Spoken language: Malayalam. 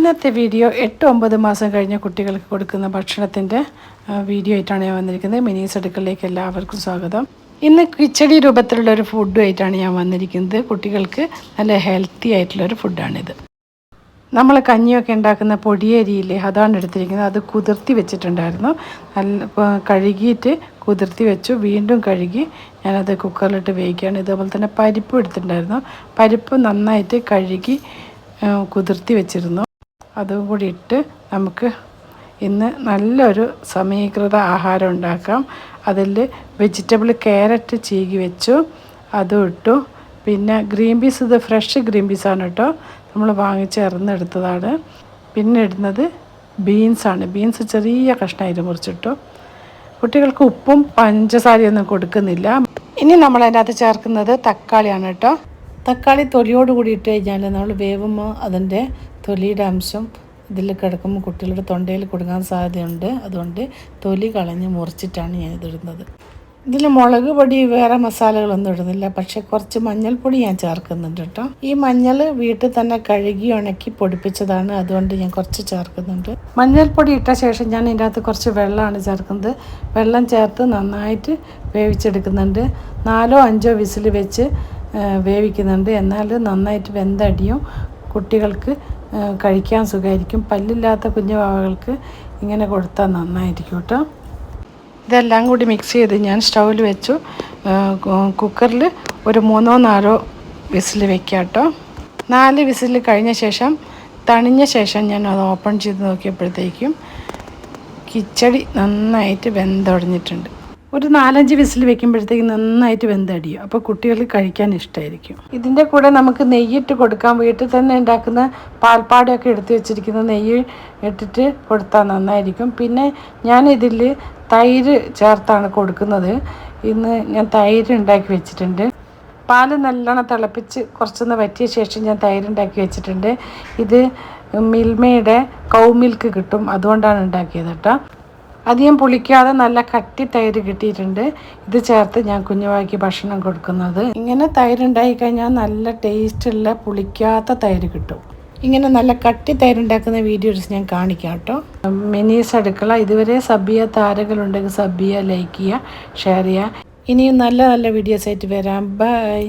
ഇന്നത്തെ വീഡിയോ 8-9 മാസം കഴിഞ്ഞ കുട്ടികൾക്ക് കൊടുക്കുന്ന ഭക്ഷണത്തിൻ്റെ വീഡിയോ ആയിട്ടാണ് ഞാൻ വന്നിരിക്കുന്നത്. മിനീസ് അടുക്കളയിലേക്ക് എല്ലാവർക്കും സ്വാഗതം. ഇന്ന് കിച്ചടി രൂപത്തിലുള്ള ഒരു ഫുഡുമായിട്ടാണ് ഞാൻ വന്നിരിക്കുന്നത്. കുട്ടികൾക്ക് നല്ല ഹെൽത്തി ആയിട്ടുള്ളൊരു ഫുഡാണിത്. നമ്മൾ കഞ്ഞിയൊക്കെ ഉണ്ടാക്കുന്ന പൊടിയരിയില്ലേ, അതാണ് എടുത്തിരിക്കുന്നത്. അത് കുതിർത്തി വെച്ചിട്ടുണ്ടായിരുന്നു. നല്ല കഴുകിയിട്ട് കുതിർത്തി വെച്ചു. വീണ്ടും കഴുകി ഞാനത് കുക്കറിലിട്ട് വേവിക്കുകയാണ്. ഇതേപോലെ തന്നെ പരിപ്പ് എടുത്തിട്ടുണ്ടായിരുന്നു. പരിപ്പ് നന്നായിട്ട് കഴുകി കുതിർത്തി വെച്ചിരുന്നു. അതും കൂടി ഇട്ട് നമുക്ക് ഇന്ന് നല്ലൊരു സമീകൃത ആഹാരം ഉണ്ടാക്കാം. അതിൽ വെജിറ്റബിൾ ക്യാരറ്റ് ചീകി വെച്ചു, അതും ഇട്ടു. പിന്നെ ഗ്രീൻ പീസ്, ഇത് ഫ്രഷ് ഗ്രീൻ പീസാണ് കേട്ടോ, നമ്മൾ വാങ്ങിച്ച് ഇറന്നെടുത്തതാണ്. പിന്നെ ഇടുന്നത് ബീൻസാണ്. ബീൻസ് ചെറിയ കഷ്ണമായിട്ട് മുറിച്ചിട്ടു. കുട്ടികൾക്ക് ഉപ്പും പഞ്ചസാരയൊന്നും കൊടുക്കുന്നില്ല. ഇനി നമ്മൾ അതിനകത്ത് ചേർക്കുന്നത് തക്കാളിയാണ് കേട്ടോ. തക്കാളി തൊലിയോട് കൂടി ഇട്ട് കഴിഞ്ഞാൽ നമ്മൾ വേവുമ്പോൾ അതിൻ്റെ തൊലിയുടെ അംശം ഇതിൽ കിടക്കുമ്പോൾ കുട്ടികളുടെ തൊണ്ടയിൽ കൊടുക്കാൻ സാധ്യതയുണ്ട്. അതുകൊണ്ട് തൊലി കളഞ്ഞ് മുറിച്ചിട്ടാണ് ഞാനിതിടുന്നത്. ഇതിൽ മുളക് പൊടി വേറെ മസാലകളൊന്നും ഇടുന്നില്ല, പക്ഷേ കുറച്ച് മഞ്ഞൾപ്പൊടി ഞാൻ ചേർക്കുന്നുണ്ട് കേട്ടോ. ഈ മഞ്ഞൾ വീട്ടിൽ തന്നെ കഴുകി ഉണക്കി പൊടിപ്പിച്ചതാണ്, അതുകൊണ്ട് ഞാൻ കുറച്ച് ചേർക്കുന്നുണ്ട്. മഞ്ഞൾപ്പൊടി ഇട്ട ശേഷം ഞാൻ ഇതിൻ്റെ അകത്ത് കുറച്ച് വെള്ളമാണ് ചേർക്കുന്നത്. വെള്ളം ചേർത്ത് നന്നായിട്ട് വേവിച്ചെടുക്കുന്നുണ്ട്. 4-5 വിസിൽ വെച്ച് വേവിക്കുന്നുണ്ട്. എന്നാൽ നന്നായിട്ട് വെന്തടിയും, കുട്ടികൾക്ക് കഴിക്കാൻ സുഖമായിരിക്കും. പല്ലില്ലാത്ത കുഞ്ഞു വാവകൾക്ക് ഇങ്ങനെ കൊടുത്താൽ നന്നായിരിക്കും കേട്ടോ. ഇതെല്ലാം കൂടി മിക്സ് ചെയ്ത് ഞാൻ സ്റ്റൗവിൽ വെച്ചു. കുക്കറിൽ ഒരു 3-4 വിസിൽ വെക്കാം കേട്ടോ. 4 വിസിൽ കഴിഞ്ഞ ശേഷം, തണിഞ്ഞ ശേഷം ഞാൻ അത് ഓപ്പൺ ചെയ്ത് നോക്കിയപ്പോഴത്തേക്കും കിച്ചടി നന്നായിട്ട് വെന്തുടഞ്ഞിട്ടുണ്ട്. ഒരു 4-5 വിസിൽ വെക്കുമ്പോഴത്തേക്ക് നന്നായിട്ട് വെന്തടിയും. അപ്പോൾ കുട്ടികൾ കഴിക്കാൻ ഇഷ്ടമായിരിക്കും. ഇതിൻ്റെ കൂടെ നമുക്ക് നെയ്യിട്ട് കൊടുക്കാം. വീട്ടിൽ തന്നെ ഉണ്ടാക്കുന്ന പാൽപ്പാടയൊക്കെ എടുത്ത് വെച്ചിരിക്കുന്ന നെയ്യ് ഇട്ടിട്ട് കൊടുത്താൽ നന്നായിരിക്കും. പിന്നെ ഞാനിതിൽ തൈര് ചേർത്താണ് കൊടുക്കുന്നത്. ഇന്ന് ഞാൻ തൈര് ഉണ്ടാക്കി വെച്ചിട്ടുണ്ട്. പാൽ നല്ലോണം തിളപ്പിച്ച് കുറച്ചൊന്ന് വറ്റിയ ശേഷം ഞാൻ തൈര് ഉണ്ടാക്കി വെച്ചിട്ടുണ്ട്. ഇത് മിൽമയുടെ കൗ മിൽക്ക് കിട്ടും, അതുകൊണ്ടാണ് ഉണ്ടാക്കിയത് കേട്ടോ. അധികം പുളിക്കാതെ നല്ല കട്ടി തൈര് കിട്ടിയിട്ടുണ്ട്. ഇത് ചേർത്ത് ഞാൻ കുഞ്ഞുവാക്കി ഭക്ഷണം കൊടുക്കുന്നത്. ഇങ്ങനെ തൈരുണ്ടാക്കി കഴിഞ്ഞാൽ നല്ല ടേസ്റ്റുള്ള പുളിക്കാത്ത തൈര് കിട്ടും. ഇങ്ങനെ നല്ല കട്ടി തൈരുണ്ടാക്കുന്ന വീഡിയോസ് ഞാൻ കാണിക്കാം കേട്ടോ. മിനീസ് അടുക്കള. ഇതുവരെ സബിയ താരങ്ങളുണ്ടെങ്കിൽ സബിയ ലൈക്ക് ചെയ്യുക, ഷെയർ ചെയ്യുക. ഇനിയും നല്ല നല്ല വീഡിയോസ് ആയിട്ട് വരാം. ബൈ.